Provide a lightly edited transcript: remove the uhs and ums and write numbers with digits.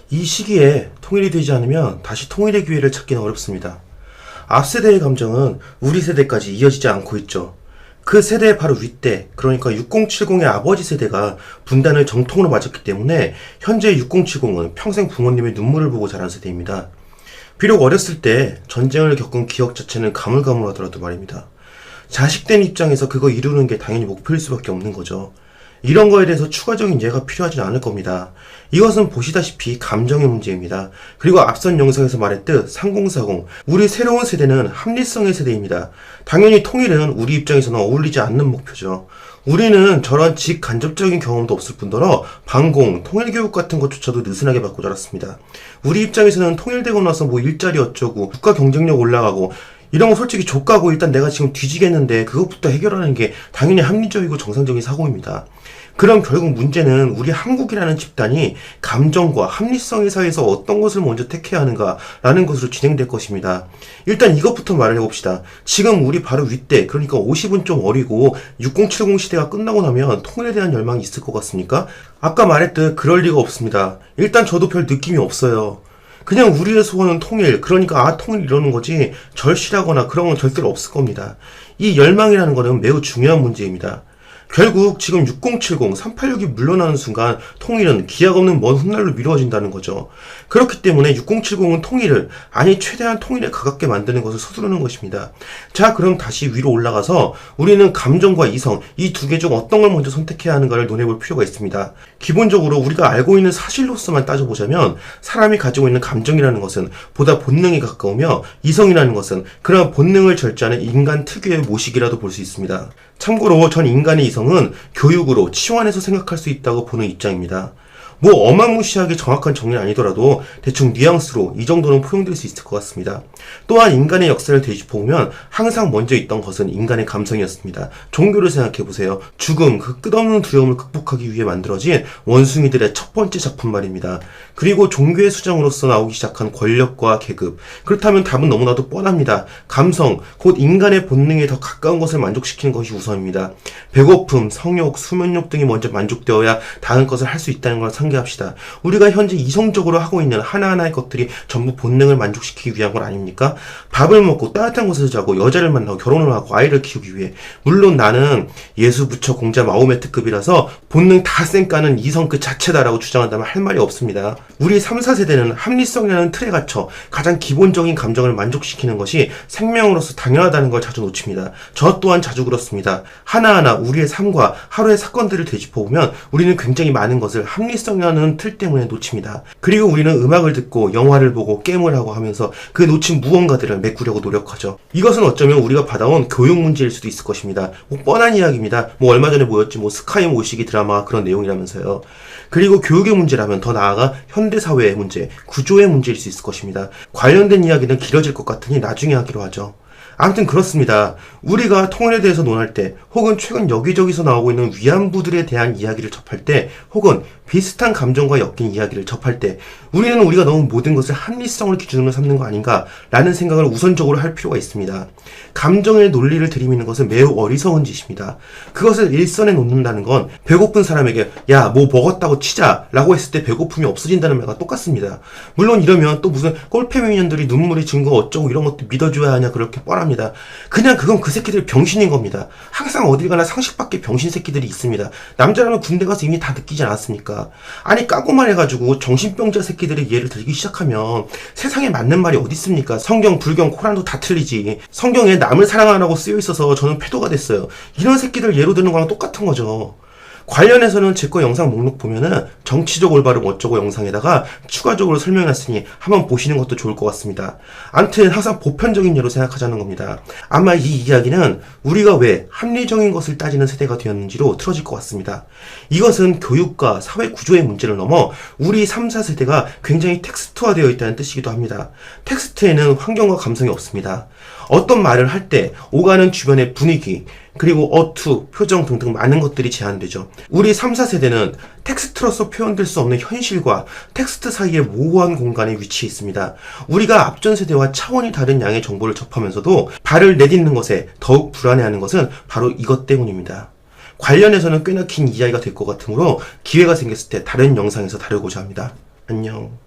이 시기에 통일이 되지 않으면 다시 통일의 기회를 찾기는 어렵습니다. 앞 세대의 감정은 우리 세대까지 이어지지 않고 있죠. 그 세대의 바로 윗대, 그러니까 6070의 아버지 세대가 분단을 정통으로 맞았기 때문에 현재 6070은 평생 부모님의 눈물을 보고 자란 세대입니다. 비록 어렸을 때 전쟁을 겪은 기억 자체는 가물가물하더라도 말입니다. 자식된 입장에서 그거 이루는 게 당연히 목표일 수밖에 없는 거죠. 이런 거에 대해서 추가적인 이해가 필요하진 않을 겁니다. 이것은 보시다시피 감정의 문제입니다. 그리고 앞선 영상에서 말했듯 3040, 우리 새로운 세대는 합리성의 세대입니다. 당연히 통일은 우리 입장에서는 어울리지 않는 목표죠. 우리는 저런 직간접적인 경험도 없을 뿐더러 방공, 통일교육 같은 것조차도 느슨하게 받고 자랐습니다. 우리 입장에서는 통일되고 나서 뭐 일자리 어쩌고, 국가 경쟁력 올라가고, 이런 거 솔직히 족가고 일단 내가 지금 뒤지겠는데 그것부터 해결하는 게 당연히 합리적이고 정상적인 사고입니다. 그럼 결국 문제는 우리 한국이라는 집단이 감정과 합리성의 사이에서 어떤 것을 먼저 택해야 하는가라는 것으로 진행될 것입니다. 일단 이것부터 말을 해봅시다. 지금 우리 바로 윗대, 그러니까 50은 좀 어리고 6070 시대가 끝나고 나면 통일에 대한 열망이 있을 것 같습니까? 아까 말했듯 그럴 리가 없습니다. 일단 저도 별 느낌이 없어요. 그냥 우리의 소원은 통일, 그러니까 통일 이러는 거지 절실하거나 그런 건 절대로 없을 겁니다. 이 열망이라는 거는 매우 중요한 문제입니다. 결국 지금 6070, 386이 물러나는 순간 통일은 기약 없는 먼 훗날로 미뤄진다는 거죠. 그렇기 때문에 6070은 통일을, 아니 최대한 통일에 가깝게 만드는 것을 서두르는 것입니다. 자, 그럼 다시 위로 올라가서 우리는 감정과 이성, 이 두 개 중 어떤 걸 먼저 선택해야 하는가를 논해볼 필요가 있습니다. 기본적으로 우리가 알고 있는 사실로서만 따져보자면 사람이 가지고 있는 감정이라는 것은 보다 본능에 가까우며 이성이라는 것은 그런 본능을 절제하는 인간 특유의 모식이라도 볼 수 있습니다. 참고로 전 인간의 이성은 교육으로 치환해서 생각할 수 있다고 보는 입장입니다. 뭐 어마무시하게 정확한 정리는 아니더라도 대충 뉘앙스로 이 정도는 포용될 수 있을 것 같습니다. 또한 인간의 역사를 되짚어보면 항상 먼저 있던 것은 인간의 감성이었습니다. 종교를 생각해보세요. 죽음, 그 끝없는 두려움을 극복하기 위해 만들어진 원숭이들의 첫 번째 작품 말입니다. 그리고 종교의 수장으로서 나오기 시작한 권력과 계급. 그렇다면 답은 너무나도 뻔합니다. 감성, 곧 인간의 본능에 더 가까운 것을 만족시키는 것이 우선입니다. 배고픔, 성욕, 수면욕 등이 먼저 만족되어야 다른 것을 할 수 있다는 걸 상기합시다. 우리가 현재 이성적으로 하고 있는 하나하나의 것들이 전부 본능을 만족시키기 위한 건 아닙니까? 밥을 먹고 따뜻한 곳에서 자고 여자를 만나고 결혼을 하고 아이를 키우기 위해. 물론 나는 예수 부처 공자 마호메트급이라서 본능 다 쌩까는 이성 그 자체다라고 주장한다면 할 말이 없습니다. 우리 3, 4세대는 합리성이라는 틀에 갇혀 가장 기본적인 감정을 만족시키는 것이 생명으로서 당연하다는 걸 자주 놓칩니다. 저 또한 자주 그렇습니다. 하나하나 우리의 삶과 하루의 사건들을 되짚어보면 우리는 굉장히 많은 것을 합리성이라는 틀 때문에 놓칩니다. 그리고 우리는 음악을 듣고 영화를 보고 게임을 하고 하면서 그 놓친 무언가들을 메꾸려고 노력하죠. 이것은 어쩌면 우리가 받아온 교육 문제일 수도 있을 것입니다. 뭐 뻔한 이야기입니다. 뭐 얼마 전에 뭐였지, 뭐 스카이 모시기 드라마 그런 내용이라면서요. 그리고 교육의 문제라면 더 나아가 현대사회의 문제, 구조의 문제일 수 있을 것입니다. 관련된 이야기는 길어질 것 같으니 나중에 하기로 하죠. 아무튼 그렇습니다. 우리가 통일에 대해서 논할 때, 혹은 최근 여기저기서 나오고 있는 위안부들에 대한 이야기를 접할 때, 혹은 비슷한 감정과 엮인 이야기를 접할 때 우리는 우리가 너무 모든 것을 합리성을 기준으로 삼는 거 아닌가 라는 생각을 우선적으로 할 필요가 있습니다. 감정의 논리를 들이미는 것은 매우 어리석은 짓입니다. 그것을 일선에 놓는다는 건 배고픈 사람에게 야, 뭐 먹었다고 치자 라고 했을 때 배고픔이 없어진다는 말과 똑같습니다. 물론 이러면 또 무슨 꼴패미년들이 눈물이 증거 어쩌고 이런 것도 믿어줘야 하냐 그렇게 뻔합니다. 그냥 그건 그 새끼들 병신인 겁니다. 항상 어딜 가나 상식 밖에 병신 새끼들이 있습니다. 남자라면 군대 가서 이미 다 느끼지 않았습니까? 아니 까고만 해가지고 정신병자 새끼들의 예를 들기 시작하면 세상에 맞는 말이 어디 있습니까? 성경, 불경, 코란도 다 틀리지. 성경에 남을 사랑하라고 쓰여있어서 저는 패도가 됐어요. 이런 새끼들 예로 드는 거랑 똑같은 거죠. 관련해서는 제 거 영상 목록 보면은 정치적 올바름 어쩌고 영상에다가 추가적으로 설명해놨으니 한번 보시는 것도 좋을 것 같습니다. 암튼 항상 보편적인 예로 생각하자는 겁니다. 아마 이 이야기는 우리가 왜 합리적인 것을 따지는 세대가 되었는지로 틀어질 것 같습니다. 이것은 교육과 사회 구조의 문제를 넘어 우리 3, 4세대가 굉장히 텍스트화되어 있다는 뜻이기도 합니다. 텍스트에는 환경과 감성이 없습니다. 어떤 말을 할 때 오가는 주변의 분위기, 그리고 어투, 표정 등등 많은 것들이 제한되죠. 우리 3, 4세대는 텍스트로서 표현될 수 없는 현실과 텍스트 사이의 모호한 공간에 위치해 있습니다. 우리가 앞전 세대와 차원이 다른 양의 정보를 접하면서도 발을 내딛는 것에 더욱 불안해하는 것은 바로 이것 때문입니다. 관련해서는 꽤나 긴 이야기가 될 것 같으므로 기회가 생겼을 때 다른 영상에서 다루고자 합니다. 안녕.